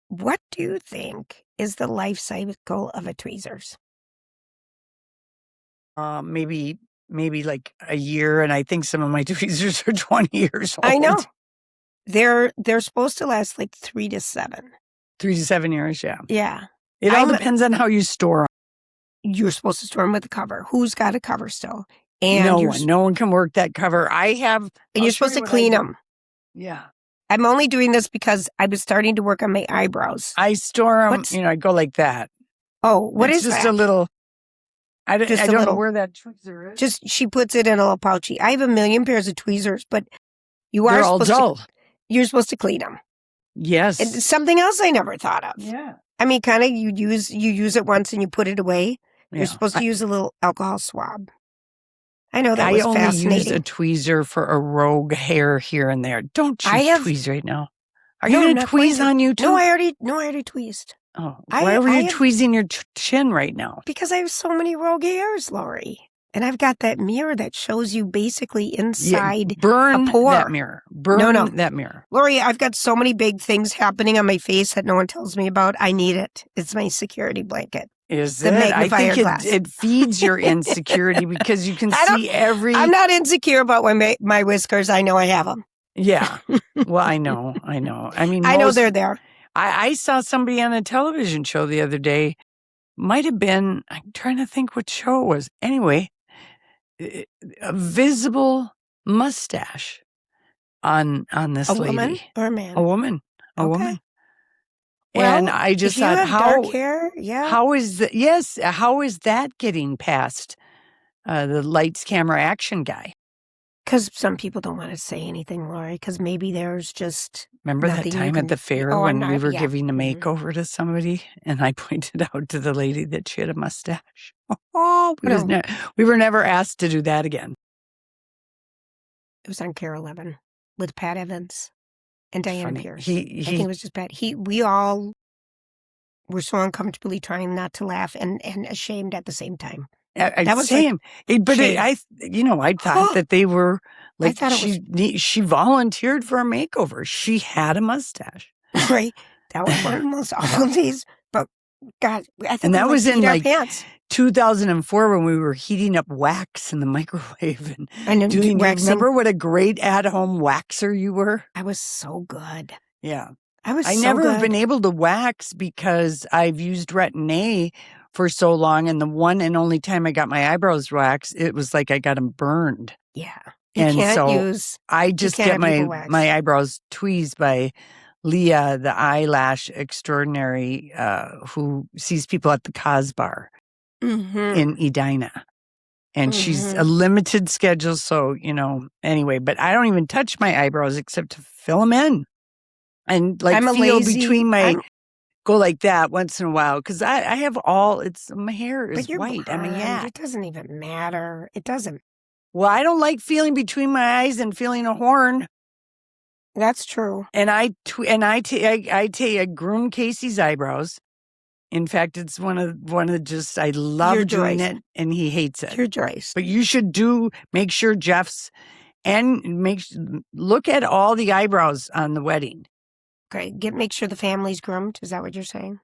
What do you think is the life cycle of a tweezers? Maybe like a year, and I think some of my tweezers are 20 years old. I know. They're supposed to last like 3 to 7. 3 to 7 years, yeah. Yeah. It all depends on how you store them. You're supposed to store them with a cover. Who's got a cover still? And no one can work that cover. I have. And you're supposed to clean them. Yeah. I'm only doing this because I was starting to work on my eyebrows. I store them, I go like that. Oh, it's just that? A little. I don't know where that tweezer is. She puts it in a little pouchy. I have a million pairs of tweezers, but they're all dull. You're supposed to clean them. Yes. It's something else I never thought of. Yeah. I mean, kind of you use it once and you put it away. Yeah. You're supposed to use a little alcohol swab. I know that was fascinating. I only use a tweezer for a rogue hair here and there. Don't you tweeze right now? Are you going to tweeze on you too? No, I already tweezed. Oh, why were you tweezing your chin right now? Because I have so many rogue hairs, Lori. And I've got that mirror that shows you basically inside a pore. That mirror. Burn that mirror. Lori, I've got so many big things happening on my face that no one tells me about. I need it. It's my security blanket. Is it? I think it feeds your insecurity because you can see every... I'm not insecure about my whiskers. I know I have them. Yeah. Well, I know. I mean, I know they're there. I saw somebody on a television show the other day might have been, I'm trying to think what show it was. Anyway, a visible mustache on this lady. Woman or a man? A woman. A woman. Well, and I just if you thought, have dark hair, how is that getting past the lights, camera, action guy? Because some people don't want to say anything, Lori, because maybe there's just Remember that time at the fair when we were giving a makeover to somebody and I pointed out to the lady that she had a mustache? Oh, we were never asked to do that again. It was on Care 11 with Pat Evans and Diana Pierce. I think it was just Pat. We all were so uncomfortably trying not to laugh and ashamed at the same time. That was same. I thought that they were like, she volunteered for a makeover. She had a mustache. Right. That was one of the most awful days. But God, I think that was in like pants. 2004 when we were heating up wax in the microwave. And do you remember what a great at-home waxer you were? I was so good. Yeah. I never have been able to wax because I've used Retin-A for so long, and the one and only time I got my eyebrows waxed, it was like I got them burned. Yeah. I just get my eyebrows tweezed by Leah, the eyelash extraordinary, who sees people at the Cos Bar in Edina. And she's a limited schedule, so, anyway, but I don't even touch my eyebrows except to fill them in. And like between go like that once in a while because I have my hair is white. Blonde. It doesn't even matter. It doesn't. Well, I don't like feeling between my eyes and feeling a horn. That's true. And I groom Casey's eyebrows. In fact, it's one of just I love doing it, and he hates it. You're Joyce. But you should make sure Jeff's and look at all the eyebrows on the wedding. Okay, make sure the family's groomed. Is that what you're saying?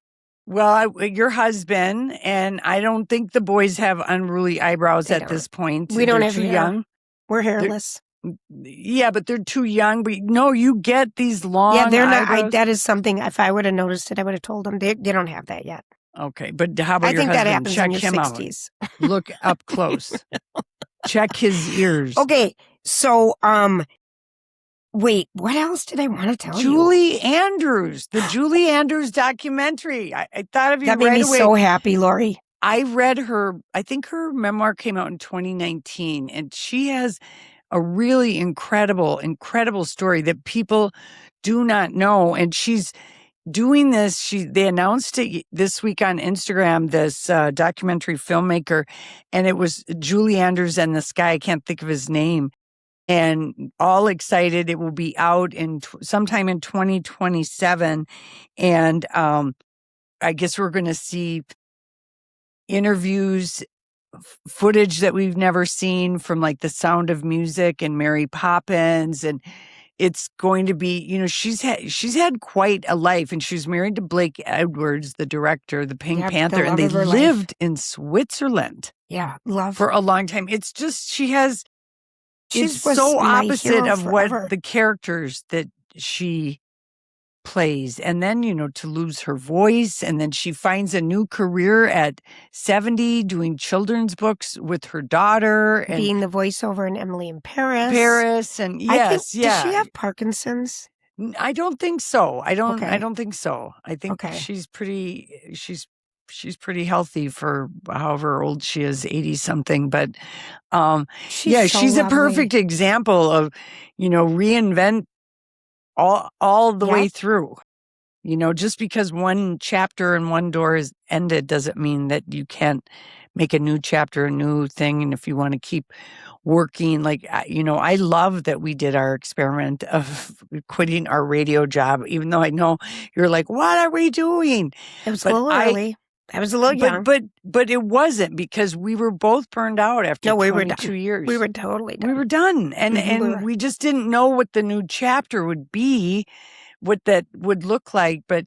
Well, your husband, and I don't think the boys have unruly eyebrows at this point. We don't have too young. We're hairless. Yeah, but they're too young. But no, you get these long. Yeah, they're eyebrows. not. That is something. If I would have noticed it, I would have told them. They don't have that yet. Okay, but how about your husband? I think that happens Check in your him 60s. out. Look up close. Check his ears. Okay, so wait, what else did I want to tell you? Julie Andrews, the Julie Andrews documentary. I thought of you right away. That made me so happy, Lori. I read I think her memoir came out in 2019, and she has a really incredible story that people do not know. And she's doing this. They announced it this week on Instagram, this documentary filmmaker, and it was Julie Andrews and this guy, I can't think of his name. And all excited. It will be out sometime in 2027. And I guess we're going to see interviews, footage that we've never seen from like The Sound of Music and Mary Poppins. And it's going to be, she's had quite a life. And she was married to Blake Edwards, the director, the Pink Panther. And they lived in Switzerland. Yeah, for a long time. It's just, it's so opposite of what the characters that she plays. And then, to lose her voice. And then she finds a new career at 70 doing children's books with her daughter. And being the voiceover in Emily in Paris. And does she have Parkinson's? I don't think so. I don't think so. I think she's pretty healthy for however old she is, 80 something. But she's a perfect example of, reinvent all the way through. Just because one chapter and one door is ended doesn't mean that you can't make a new chapter, a new thing. And if you want to keep working, I love that we did our experiment of quitting our radio job, even though I know you're like, what are we doing? It was a little early. I was a little young. But it wasn't, because we were both burned out after 22 years. We were totally done. We were done. And we just didn't know what the new chapter would be, what that would look like. But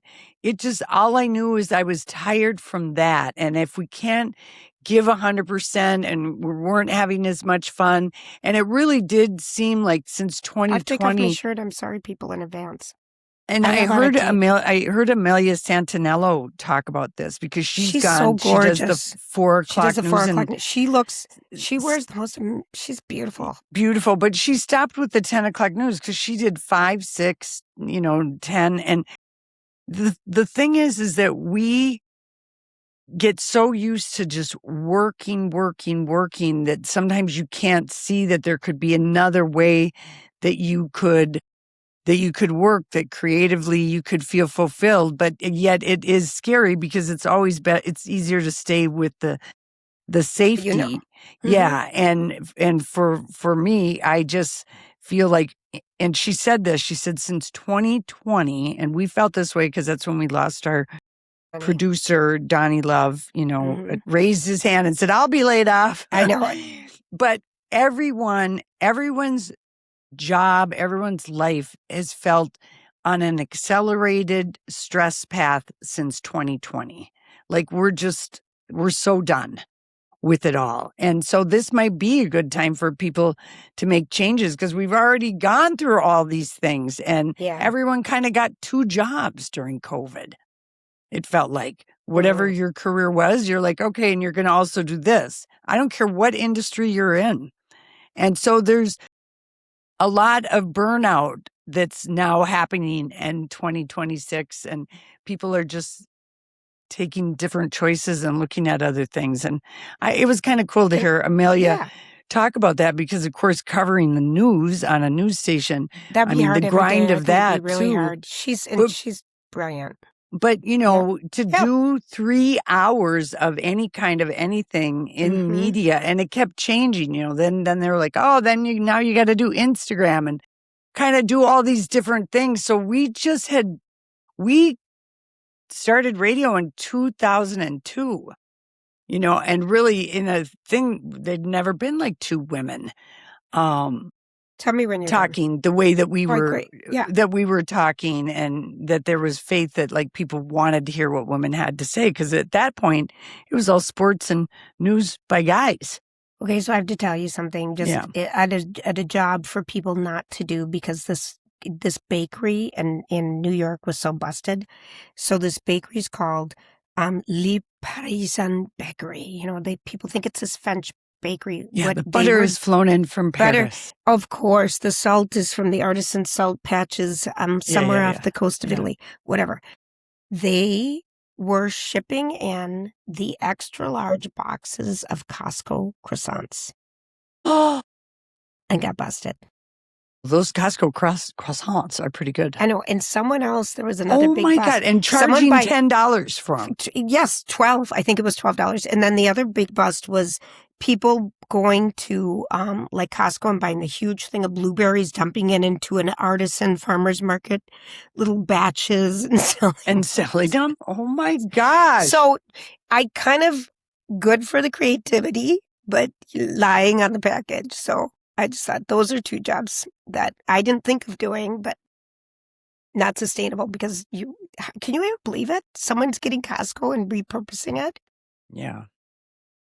all I knew is I was tired from that. And if we can't give 100% and we weren't having as much fun, and it really did seem like since 2020. I'll take off my shirt. I'm sorry, people, in advance. And I heard Amelia Santinello talk about this because she's gone. So gorgeous. She does the 4 o'clock news. She wears the most, she's beautiful. Beautiful. But she stopped with the 10 o'clock news because she did 5, 6, 10. And the thing is that we get so used to just working that sometimes you can't see that there could be another way that you could work, that creatively you could feel fulfilled, but yet it is scary because it's always it's easier to stay with the safety. Mm-hmm. Yeah. And for me, I just feel like, and she said this, she said since 2020, and we felt this way because that's when we lost our producer, Donnie Love, raised his hand and said, I'll be laid off. I know. But everyone's job, everyone's life has felt on an accelerated stress path since 2020. Like we're so done with it all. And so this might be a good time for people to make changes because we've already gone through all these things and everyone kind of got 2 jobs during COVID. It felt like whatever your career was, you're like, okay, and you're going to also do this. I don't care what industry you're in. And so there's a lot of burnout that's now happening in 2026, and people are just taking different choices and looking at other things. And it was kind of cool to hear Amelia talk about that because, of course, covering the news on a news station, that'd be hard. The grind of that would be really too. Hard. She's brilliant. But, to do 3 hours of any kind of anything in media, and it kept changing, then they were like, oh, then now you got to do Instagram and kind of do all these different things. So we started radio in 2002, and really in a thing, there'd never been like 2 women. Tell me when you're talking the way that we were, yeah. that we were talking, and that there was faith that like people wanted to hear what women had to say. Because at that point, it was all sports and news by guys. Okay, so I have to tell you something. Just at a job for people not to do because this bakery in New York was so busted. So this bakery is called Le Parisan Bakery. People think it's this French bakery. Yeah, the butter is flown in from Paris. Of course, the salt is from the artisan salt patches somewhere off the coast of Italy. Whatever. They were shipping in the extra large boxes of Costco croissants. Oh, and got busted. Those Costco croissants are pretty good. I know. And someone else, there was another big bust. Oh my God. And charging $10 for them. Yes, $12. I think it was $12. And then the other big bust was people going to like Costco and buying a huge thing of blueberries, dumping it into an artisan farmer's market, little batches and selling them. Oh my gosh. So I kind of good for the creativity, but lying on the package. So I just thought those are 2 jobs that I didn't think of doing, but not sustainable because can you ever believe it? Someone's getting Costco and repurposing it. Yeah.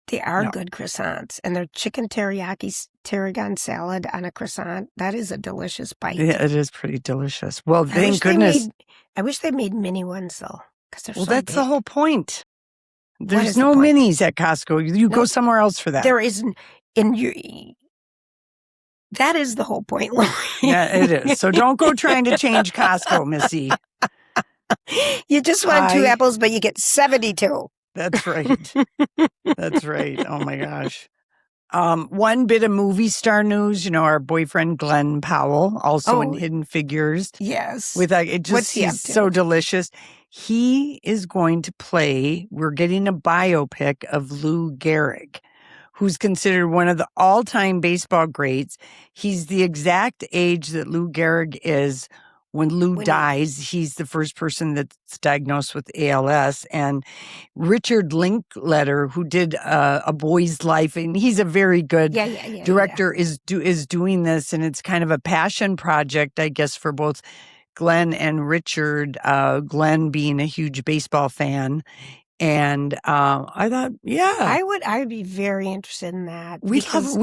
They are good croissants, and they're chicken teriyaki tarragon salad on a croissant. That is a delicious bite. Yeah, it is pretty delicious. Well, thank goodness. I wish they made mini ones though, because they're so that's big. The whole point. There's no minis at Costco. You go somewhere else for that. There isn't. That is the whole point. Yeah, it is. So don't go trying to change Costco, Missy. You just want 2 apples, but you get 72. That's right. That's right. Oh my gosh. One bit of movie star news, our boyfriend Glen Powell, also in Hidden Figures. Yes. With he's so delicious. He is going to play, we're getting a biopic of Lou Gehrig, who's considered one of the all-time baseball greats. He's the exact age that Lou Gehrig is when Lou dies. He's the first person that's diagnosed with ALS. And Richard Linklater, who did A Boy's Life, and he's a very good director, is doing this. And it's kind of a passion project, I guess, for both Glenn and Richard. Glenn being a huge baseball fan. And I thought, I'd be very interested in that. We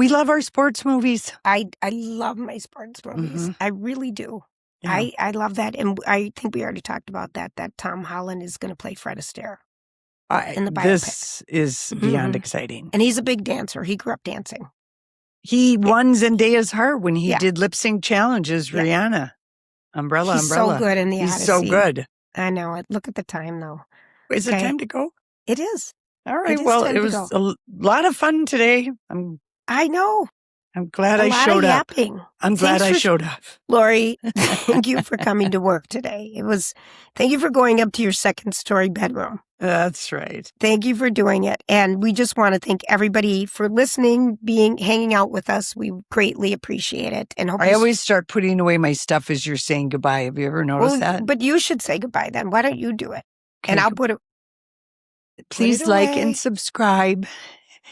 love our sports movies. I love my sports movies. I really do. Yeah. I love that. And I think we already talked about that Tom Holland is going to play Fred Astaire in the biopic. This is beyond exciting. And he's a big dancer. He grew up dancing. He won Zendaya's heart when he did lip sync challenges, Rihanna. Umbrella. He's so good in the Odyssey. He's so good. I know it. Look at the time, though. Is it time to go? It is. All right. Well, it was a lot of fun today. I know. I'm glad I showed up. I'm glad I showed up. Lori, thank you for coming to work today. Thank you for going up to your second story bedroom. That's right. Thank you for doing it. And we just want to thank everybody for listening, hanging out with us. We greatly appreciate it. And I always start putting away my stuff as you're saying goodbye. Have you ever noticed that? But you should say goodbye then. Why don't you do it? Okay, and I'll put it. Please like and subscribe.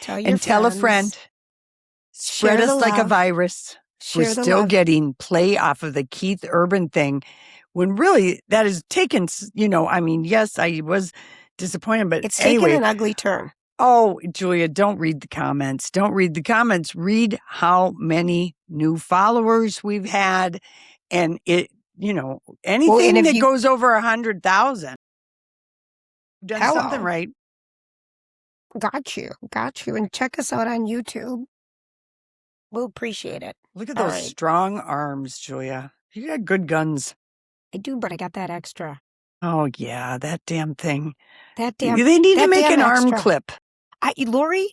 Tell a friend. Spread us like a virus. We're still getting play off of the Keith Urban thing when really that is taken, yes, I was disappointed, but it's taken an ugly turn. Oh, Julia, don't read the comments. Don't read the comments. Read how many new followers we've had. And anything that goes over 100,000. Done something right. Got you. And check us out on YouTube. We'll appreciate it. Look at those strong arms, Julia. You got good guns. I do, but I got that extra. Oh, yeah, that damn thing. They need to make an arm clip. Lori,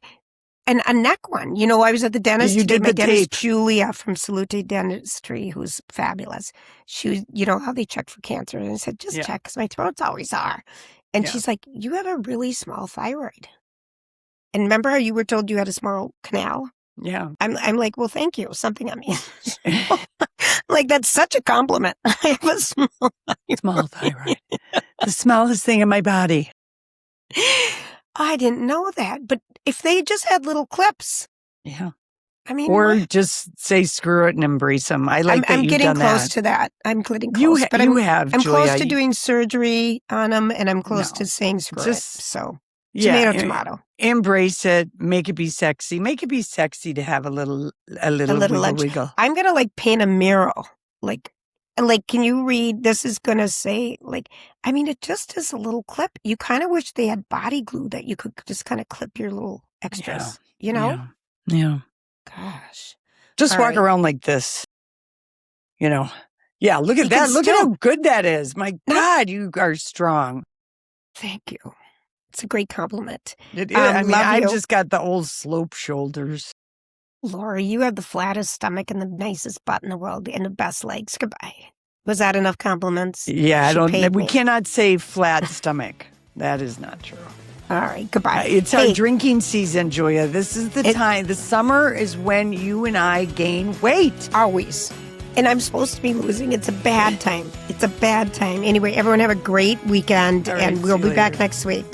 and a neck one. I was at the dentist. You did my the dentist, tape. Julia from Salute Dentistry, who's fabulous. She was, how they check for cancer. And I said, just check, because my throats always are. And she's like, you have a really small thyroid. And remember how you were told you had a small canal? Yeah. I'm like, well, thank you. Something I mean. Like, that's such a compliment. I have a small thyroid. The smallest thing in my body. I didn't know that. But if they just had little clips. Yeah. I mean. Or just say screw it and embrace them. I like that you've done that. I'm getting close to that. I'm getting close. I'm close to doing surgery on them, and I'm close to saying screw it. So. Tomato. Embrace it. Make it be sexy. Make it be sexy to have a little wiggle. I'm going to paint a mural. Can you read? This is going to say it just is a little clip. You kind of wish they had body glue that you could just kind of clip your little extras, Yeah. Gosh. Just walk around like this. Yeah, look at that. Look at how good that is. My God, you are strong. Thank you. It's a great compliment. It is. I've just got the old slope shoulders. Lori, you have the flattest stomach and the nicest butt in the world and the best legs. Goodbye. Was that enough compliments? Yeah, we cannot say flat stomach. That is not true. All right, goodbye. It's our drinking season, Julia. This is the time. The summer is when you and I gain weight. Always. And I'm supposed to be losing. It's a bad time. Anyway, everyone have a great weekend, and we'll be back next week.